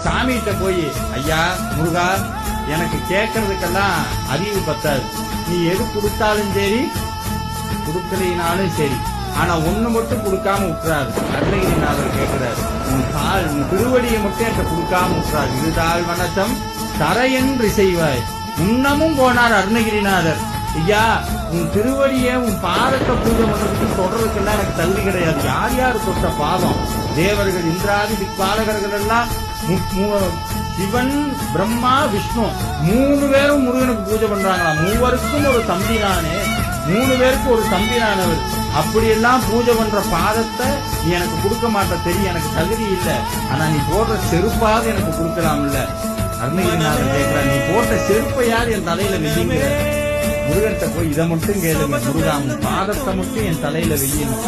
சாமிகிட்ட போய், ஐயா முருகா, எனக்கு கேட்கறதுக்கெல்லாம் அறிவு பத்தாது, நீ எது கொடுத்தாலும் சரி கொடுக்கலினாலும் சரி, ஆனா ஒண்ணு மட்டும் கொடுக்காம விட்டுறாரு. அருணகிரிநாதர் கேட்கிறாரு, உன் திருவடியை மட்டும் என்கிட்ட கொடுக்காம விட்டுறாரு. இதுதாள் வணக்கம் தரையென்று செய்வாய். உன்னமும் போனார் அருணகிரிநாதர். ஐயா, உன் திருவடியை உன் பாதத்தை பூஜை பண்றதுக்கு தொடர்றதுக்கெல்லாம் எனக்கு தகுதி கிடையாது. யார் யார் தொட்ட பாதம், தேவர்கள் இந்திராதி திக்பாலகர்கள் எல்லாம், சிவன் பிரம்மா விஷ்ணு 3 பேரும் முருகனுக்கு பூஜை பண்றாங்களா. மூவருக்கும் ஒரு தம்பி நானே, 3 பேருக்கு ஒரு தம்பி நானவர். அப்படியெல்லாம் பூஜை பண்ற பாதத்தை நீ எனக்கு கொடுக்க மாட்ட, தெரியும், எனக்கு தகுதி இல்லை. ஆனா நீ போடுற செருப்பாவது எனக்கு கொடுக்கலாம் இல்ல. அருணகிரிநாதர் கேட்கிற, நீ போட்ட செருப்பை யார் என் தலையில வெய்யுங்க. முருகன்கிட்ட போய் இதை மட்டும் கேளுங்க, முருகா பாதத்தை மட்டும் என் தலையில வெய்யணும்.